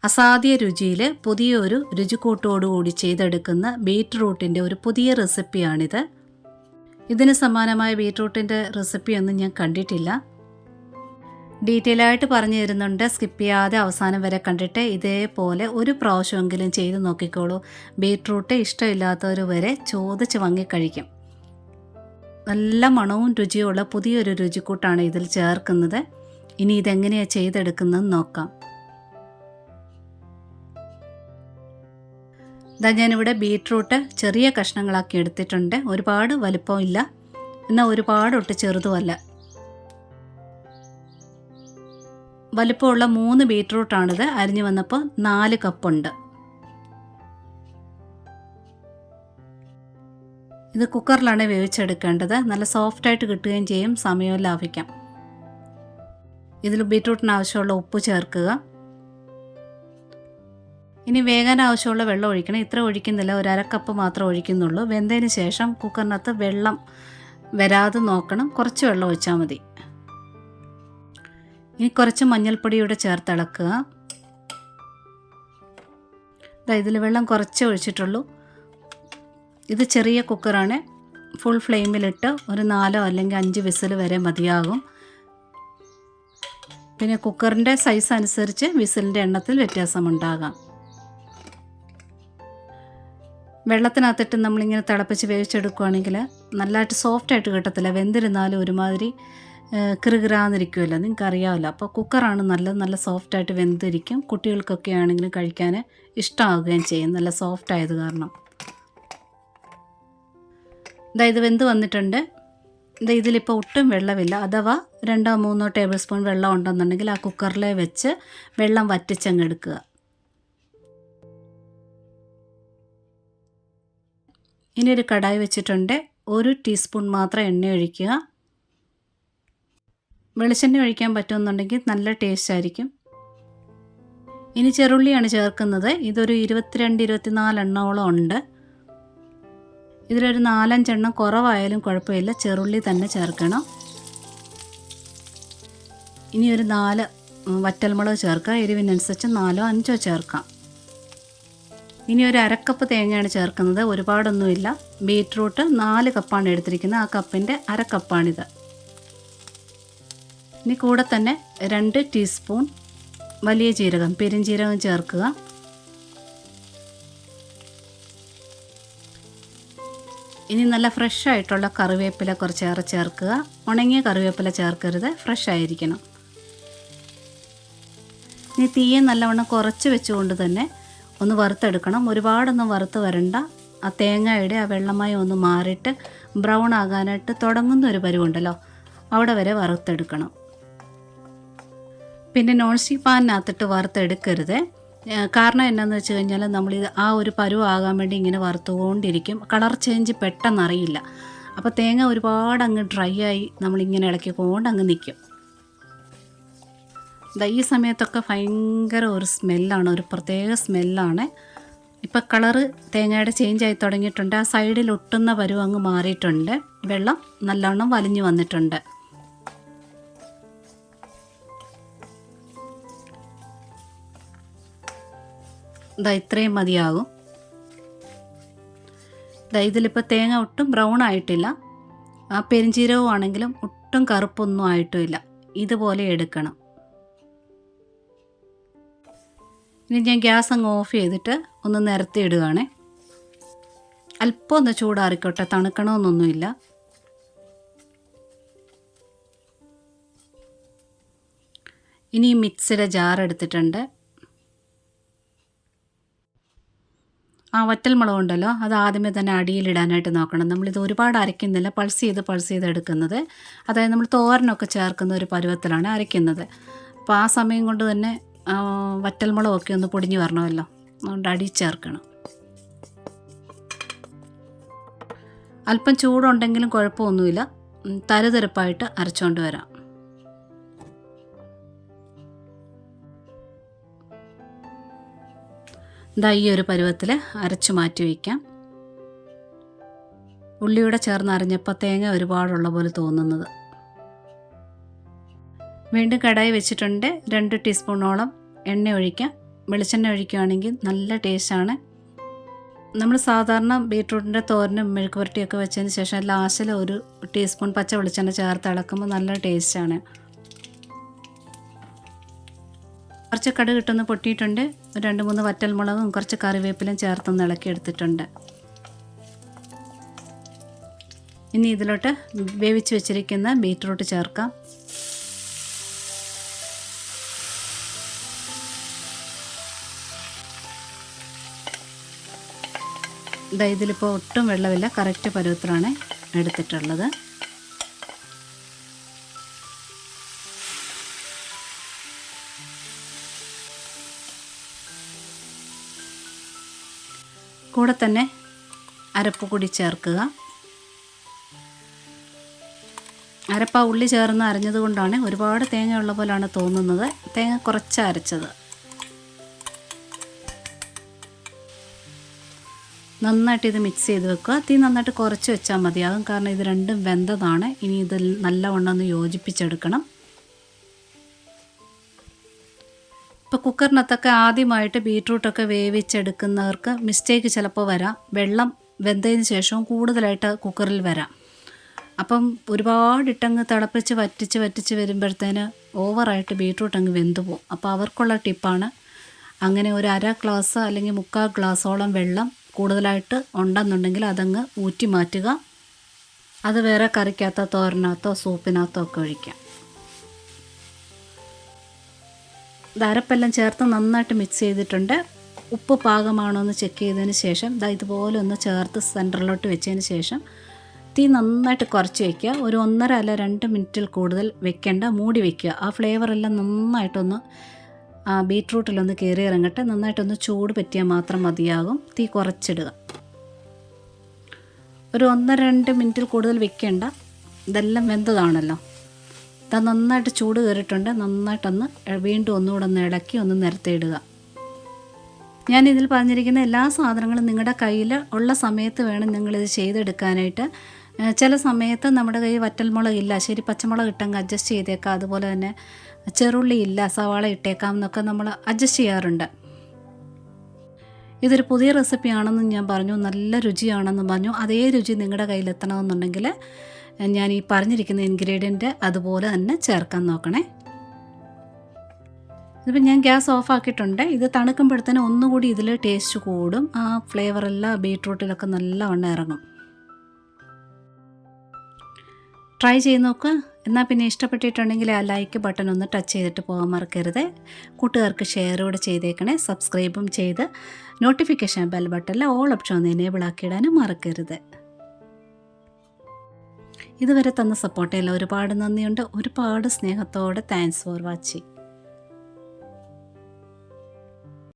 അസാധ്യ രുചിയിൽ പുതിയൊരു രുചിക്കൂട്ടോടുകൂടി ചെയ്തെടുക്കുന്ന ബീറ്റ്റൂട്ടിൻ്റെ ഒരു പുതിയ റെസിപ്പിയാണിത്. ഇതിന് സമാനമായ ബീറ്റ്റൂട്ടിൻ്റെ റെസിപ്പിയൊന്നും ഞാൻ കണ്ടിട്ടില്ല. ഡീറ്റെയിൽ ആയിട്ട് പറഞ്ഞു തരുന്നുണ്ട്. സ്കിപ്പ് ചെയ്യാതെ അവസാനം വരെ കണ്ടിട്ട് ഇതേപോലെ ഒരു പ്രാവശ്യമെങ്കിലും ചെയ്ത് നോക്കിക്കോളൂ. ബീറ്റ്റൂട്ട് ഇഷ്ടമില്ലാത്തവർ വരെ ചോദിച്ച് വാങ്ങി കഴിക്കും. നല്ല മണവും രുചിയുള്ള പുതിയൊരു രുചിക്കൂട്ടാണ് ഇതിൽ ചേർക്കുന്നത്. ഇനി ഇതെങ്ങനെയാണ് ചെയ്തെടുക്കുന്നതെന്ന് നോക്കാം. ഞാനിവിടെ ബീറ്റ്റൂട്ട് ചെറിയ കഷ്ണങ്ങളാക്കി എടുത്തിട്ടുണ്ട്. ഒരുപാട് വലിപ്പമില്ല, എന്നാൽ ഒരുപാടൊട്ട് ചെറുതുമല്ല. വലിപ്പമുള്ള 3 ബീറ്റ്റൂട്ടാണിത്. അരിഞ്ഞു വന്നപ്പോൾ 4 കപ്പുണ്ട്. ഇത് കുക്കറിലാണ് വേവിച്ചെടുക്കേണ്ടത്. നല്ല സോഫ്റ്റായിട്ട് കിട്ടുകയും ചെയ്യും, സമയവും ലാഭിക്കാം. ഇതിൽ ബീറ്റ്റൂട്ടിന് ആവശ്യമുള്ള ഉപ്പ് ചേർക്കുക. ഇനി വേകാൻ ആവശ്യമുള്ള വെള്ളം ഒഴിക്കണം. ഇത്ര ഒഴിക്കുന്നില്ല, 1/2 കപ്പ് മാത്രം ഒഴിക്കുന്നുള്ളൂ. വെന്തതിന് ശേഷം കുക്കറിനകത്ത് വെള്ളം വരാതെ നോക്കണം. കുറച്ച് വെള്ളം ഒഴിച്ചാൽ മതി. ഇനി കുറച്ച് മഞ്ഞൾപ്പൊടിയൂടെ ചേർത്ത് ഇളക്കുക. ഇതിൽ വെള്ളം കുറച്ചേ ഒഴിച്ചിട്ടുള്ളൂ. ഇത് ചെറിയ കുക്കറാണ്. ഫുൾ ഫ്ലെയിമിലിട്ട് ഒരു 4 അല്ലെങ്കിൽ 5 വിസിൽ വരെ മതിയാകും. പിന്നെ കുക്കറിൻ്റെ സൈസ് അനുസരിച്ച് വിസിലിൻ്റെ എണ്ണത്തിൽ വ്യത്യാസമുണ്ടാകാം. വെള്ളത്തിനകത്തിട്ട് നമ്മളിങ്ങനെ തിളപ്പിച്ച് വേവിച്ചെടുക്കുകയാണെങ്കിൽ നല്ലതായിട്ട് സോഫ്റ്റായിട്ട് കിട്ടത്തില്ല. വെന്തിരുന്നാലും ഒരുമാതിരി കിറുകിറാന്നിരിക്കുമല്ലോ, നിങ്ങൾക്കറിയാമല്ലോ. അപ്പോൾ കുക്കറാണ് നല്ല സോഫ്റ്റായിട്ട് വെന്തിരിക്കും. കുട്ടികൾക്കൊക്കെ ആണെങ്കിലും കഴിക്കാൻ ഇഷ്ടമാവുകയും ചെയ്യും, നല്ല സോഫ്റ്റ് ആയത് കാരണം. ഇത് വെന്ത് വന്നിട്ടുണ്ട്. ഇതിലിപ്പോൾ ഒട്ടും വെള്ളമില്ല. അഥവാ 2-3 ടേബിൾ സ്പൂൺ വെള്ളം ഉണ്ടെന്നുണ്ടെങ്കിൽ ആ കുക്കറിലെ വെച്ച് വെള്ളം വറ്റിച്ചങ്ങ് എടുക്കുക. ഇനി ഒരു കടായി വെച്ചിട്ടുണ്ട്. 1 ടീസ്പൂൺ മാത്രം എണ്ണ ഒഴിക്കുക. വെളിച്ചെണ്ണ ഒഴിക്കാൻ പറ്റുമെന്നുണ്ടെങ്കിൽ നല്ല ടേസ്റ്റ് ആയിരിക്കും. ഇനി ചെറുള്ളിയാണ് ചേർക്കുന്നത്. ഇതൊരു 22-24 എണ്ണോളം ഉണ്ട്. ഇതിലൊരു 4-5 എണ്ണം കുറവായാലും കുഴപ്പമില്ല, ചെറുള്ളി തന്നെ ചേർക്കണം. ഇനി ഒരു 4 വറ്റൽമുളക് ചേർക്കുക. എരിവിനനുസരിച്ച് 4-5 ചേർക്കാം. ഇനി ഒരു 1/2 കപ്പ് തേങ്ങയാണ് ചേർക്കുന്നത്. ഒരുപാടൊന്നുമില്ല. ബീറ്റ്റൂട്ട് 4 കപ്പാണ് എടുത്തിരിക്കുന്നത്. ആ കപ്പിൻ്റെ 1/2 കപ്പാണിത്. ഇനി കൂടെ തന്നെ 2 ടീസ്പൂൺ വലിയ ജീരകം, പെരുംജീരകം ചേർക്കുക. ഇനി നല്ല ഫ്രഷ് ആയിട്ടുള്ള കറിവേപ്പില കുറച്ചേറെ ചേർക്കുക. ഉണങ്ങിയ കറിവേപ്പില ചേർക്കരുത്, ഫ്രഷ് ആയിരിക്കണം. ഇനി തീയെ നല്ലവണ്ണം കുറച്ച് വെച്ചുകൊണ്ട് തന്നെ ഒന്ന് വറുത്തെടുക്കണം. ഒരുപാടൊന്നും വറുത്ത് വരണ്ട. ആ തേങ്ങയുടെ ആ വെള്ളമയം ഒന്ന് മാറിയിട്ട് ബ്രൗൺ ആകാനായിട്ട് തുടങ്ങുന്ന ഒരു പരുവുണ്ടല്ലോ, അവിടെ വരെ വറുത്തെടുക്കണം. പിന്നെ നോൺ സ്റ്റിക്ക് പാനിനകത്തിട്ട് വറുത്തെടുക്കരുത്. കാരണം എന്നാന്ന് വെച്ച് കഴിഞ്ഞാൽ നമ്മളിത് ആ ഒരു പരുവാകാൻ വേണ്ടി ഇങ്ങനെ വറുത്തുകൊണ്ടിരിക്കും. കളർ ചേഞ്ച് പെട്ടെന്ന് അറിയില്ല. അപ്പോൾ തേങ്ങ ഒരുപാട് അങ്ങ് ഡ്രൈ ആയി നമ്മളിങ്ങനെ ഇളക്കിക്കൊണ്ട് അങ്ങ് നിൽക്കും. ഈ സമയത്തൊക്കെ ഭയങ്കര ഒരു സ്മെല്ലാണ്, ഒരു പ്രത്യേക സ്മെല്ലാണ്. ഇപ്പം കളറ് തേങ്ങയുടെ ചേഞ്ച് ആയി തുടങ്ങിയിട്ടുണ്ട്. ആ സൈഡിൽ ഒട്ടുന്ന പരുവ് അങ്ങ് മാറിയിട്ടുണ്ട്. വെള്ളം നല്ലോണം വലിഞ്ഞു വന്നിട്ടുണ്ട്. ഇത്രയും മതിയാകും. ഇതിലിപ്പോൾ തേങ്ങ ഒട്ടും ബ്രൗൺ ആയിട്ടില്ല. ആ പെരുംജീരകം ആണെങ്കിലും ഒട്ടും കറുപ്പൊന്നും ആയിട്ടുമില്ല. ഇതുപോലെ എടുക്കണം. ഇനി ഞാൻ ഗ്യാസ് അങ്ങ് ഓഫ് ചെയ്തിട്ട് ഒന്ന് നിരത്തി ഇടുകയാണേ. അല്പം ഒന്ന് ചൂടാറിക്കോട്ടെ, തണുക്കണമെന്നൊന്നുമില്ല. ഇനി മിക്സിയുടെ ജാർ എടുത്തിട്ടുണ്ട്. ആ വറ്റൽമുളക് ഉണ്ടല്ലോ, അത് ആദ്യമേ തന്നെ അടിയിലിടാനായിട്ട് നോക്കണം. നമ്മളിത് ഒരുപാട് അരയ്ക്കുന്നില്ല, പൾസ് ചെയ്ത് എടുക്കുന്നത്. അതായത് നമ്മൾ തോരനൊക്കെ ചേർക്കുന്ന ഒരു പരുവത്തിലാണ് അരയ്ക്കുന്നത്. അപ്പോൾ ആ സമയം കൊണ്ട് തന്നെ വറ്റൽമുളകൊക്കെ ഒന്ന് പൊടിഞ്ഞ് വരണമല്ലോ, അതുകൊണ്ട് അടി ചേർക്കണം. അല്പം ചൂടുണ്ടെങ്കിലും കുഴപ്പമൊന്നുമില്ല, തരുതരപ്പായിട്ട് അരച്ചുകൊണ്ട് വരാം. ഈ ഒരു പരുവത്തിൽ അരച്ചു മാറ്റി വയ്ക്കാം. ഉള്ളിയുടെ ചേർന്ന് അരിഞ്ഞപ്പോൾ തേങ്ങ ഒരുപാടുള്ള പോലെ തോന്നുന്നത്. വീണ്ടും കടായി വെച്ചിട്ടുണ്ട്. 2 ടീസ്പൂണോളം എണ്ണ ഒഴിക്കാം. വെളിച്ചെണ്ണ ഒഴിക്കുകയാണെങ്കിൽ നല്ല ടേസ്റ്റാണ്. നമ്മൾ സാധാരണ ബീട്രൂട്ടിൻ്റെ തോരനും മെഴുക്ക് പുരട്ടിയൊക്കെ വെച്ചതിന് ശേഷം ലാസ്റ്റിൽ ഒരു ടീസ്പൂൺ പച്ച വെളിച്ചെണ്ണ ചേർത്ത് ഇളക്കുമ്പോൾ നല്ല ടേസ്റ്റാണ്. കുറച്ച് കടുക് ഇട്ടൊന്ന് പൊട്ടിയിട്ടുണ്ട്. 2-3 വറ്റൽമുളകും കുറച്ച് കറിവേപ്പിലും ചേർത്തൊന്ന് ഇളക്കിയെടുത്തിട്ടുണ്ട്. ഇനി ഇതിലോട്ട് വേവിച്ച് വെച്ചിരിക്കുന്ന ബീട്രൂട്ട് ചേർക്കാം. ഇതിലിപ്പോൾ ഒട്ടും വെള്ളമില്ല, കറക്റ്റ് പരുവത്തിലാണ് എടുത്തിട്ടുള്ളത്. കൂടെ തന്നെ അരപ്പ് കൂടി ചേർക്കുക. അരപ്പ് ഉള്ളി ചേർന്ന് അരഞ്ഞത് കൊണ്ടാണ് ഒരുപാട് തേങ്ങ ഉള്ള പോലെയാണ് തോന്നുന്നത്. തേങ്ങ കുറച്ച് അരച്ചത്. നന്നായിട്ട് ഇത് മിക്സ് ചെയ്ത് വെക്കുക. തീ നന്നായിട്ട് കുറച്ച് വെച്ചാൽ മതിയാകും, കാരണം ഇത് രണ്ടും വെന്തതാണ്. ഇനി ഇത് നല്ലവണ്ണം ഒന്ന് യോജിപ്പിച്ചെടുക്കണം. ഇപ്പോൾ കുക്കറിനകത്തൊക്കെ ആദ്യമായിട്ട് ബീട്രൂട്ടൊക്കെ വേവിച്ചെടുക്കുന്നവർക്ക് മിസ്റ്റേക്ക് ചിലപ്പോൾ വരാം. വെള്ളം വെന്തതിന് ശേഷവും കൂടുതലായിട്ട് കുക്കറിൽ വരാം. അപ്പം ഒരുപാടിട്ടങ്ങ് തിളപ്പിച്ച് വറ്റിച്ച് വരുമ്പോഴത്തേന് ഓവറായിട്ട് ബീട്രൂട്ട് അങ്ങ് വെന്തു പോകും. അപ്പോൾ അവർക്കുള്ള ടിപ്പാണ്, അങ്ങനെ ഒരു 1/2 ഗ്ലാസ് അല്ലെങ്കിൽ 3/4 ഗ്ലാസോളം വെള്ളം കൂടുതലായിട്ട് ഉണ്ടെന്നുണ്ടെങ്കിൽ അതങ്ങ് ഊറ്റി മാറ്റുക. അത് വേറെ കറിക്കകത്തോ തോരനകത്തോ സൂപ്പിനകത്തോ ഒക്കെ ഒഴിക്കാം. അരപ്പെല്ലാം ചേർത്ത് നന്നായിട്ട് മിക്സ് ചെയ്തിട്ടുണ്ട്. ഉപ്പ് പാകമാണോ എന്ന് ചെക്ക് ചെയ്തതിന് ശേഷം ഇതുപോലെ ഒന്ന് ചേർത്ത് സെൻറ്ററിലോട്ട് വെച്ചതിന് ശേഷം തീ നന്നായിട്ട് കുറച്ച് വയ്ക്കുക. ഒരു 1.5 അല്ല 2 മിനിറ്റിൽ കൂടുതൽ വെക്കേണ്ട, മൂടി വയ്ക്കുക. ആ ഫ്ലേവറെല്ലാം നന്നായിട്ടൊന്ന് ബീട്രൂട്ടിലൊന്ന് കയറി ഇറങ്ങട്ടെ. നന്നായിട്ടൊന്ന് ചൂട് പറ്റിയാൽ മാത്രം മതിയാകും. തീ കുറച്ചിടുക. ഒരു 1-2 മിനിറ്റിൽ കൂടുതൽ വെക്കേണ്ട, ഇതെല്ലാം വെന്തതാണല്ലോ. ഇത് നന്നായിട്ട് ചൂട് കയറിയിട്ടുണ്ട്. നന്നായിട്ടൊന്ന് വീണ്ടും ഒന്നുകൂടെ ഒന്ന് ഇളക്കി ഒന്ന് നിരത്തിയിടുക. ഞാനിതിൽ പറഞ്ഞിരിക്കുന്ന എല്ലാ സാധനങ്ങളും നിങ്ങളുടെ കയ്യിൽ ഉള്ള സമയത്ത് വേണം നിങ്ങളിത് ചെയ്തെടുക്കാനായിട്ട്. ചില സമയത്ത് നമ്മുടെ കയ്യിൽ വറ്റൽമുളകില്ല, ശരി പച്ചമുളക് ഇട്ടങ്ങ് അഡ്ജസ്റ്റ് ചെയ്തേക്കാം. അതുപോലെ തന്നെ ചെറുള്ളി ഇല്ല, സവാള ഇട്ടേക്കാം എന്നൊക്കെ നമ്മൾ അഡ്ജസ്റ്റ് ചെയ്യാറുണ്ട്. ഇതൊരു പുതിയ റെസിപ്പിയാണെന്ന് ഞാൻ പറഞ്ഞു, നല്ല രുചിയാണെന്ന് പറഞ്ഞു. അതേ രുചി നിങ്ങളുടെ കയ്യിലെത്തണമെന്നുണ്ടെങ്കിൽ ഞാൻ ഈ പറഞ്ഞിരിക്കുന്ന ഇൻഗ്രീഡിയൻറ്റ് അതുപോലെ തന്നെ ചേർക്കാൻ നോക്കണേ. ഇതിപ്പോൾ ഞാൻ ഗ്യാസ് ഓഫ് ആക്കിയിട്ടുണ്ട്. ഇത് തണുക്കുമ്പോഴത്തേനും ഒന്നുകൂടി ഇതിൽ ടേസ്റ്റ് കൂടും. ആ ഫ്ലേവറെല്ലാം ബീട്രൂട്ടിലൊക്കെ നല്ലവണ്ണം ഇറങ്ങും. ട്രൈ ചെയ്ത് നോക്കുക. എന്നാൽ പിന്നെ ഇഷ്ടപ്പെട്ടിട്ടുണ്ടെങ്കിൽ ആ ലൈക്ക് ബട്ടൺ ഒന്ന് ടച്ച് ചെയ്തിട്ട് പോകാൻ മറക്കരുത്. കൂട്ടുകാർക്ക് ഷെയർ കൂടെ ചെയ്തേക്കണേ. സബ്സ്ക്രൈബും ചെയ്ത് നോട്ടിഫിക്കേഷൻ ബെൽ ബട്ടണിൽ ഓൾ ഓപ്ഷൻ ഒന്ന് എനേബിൾ ആക്കിയിടാനും മറക്കരുത്. ഇതുവരെ തന്ന സപ്പോർട്ടിൽ ഒരുപാട് നന്ദിയുണ്ട്. ഒരുപാട് സ്നേഹത്തോടെ താങ്ക്സ് ഫോർ വാച്ചിങ്.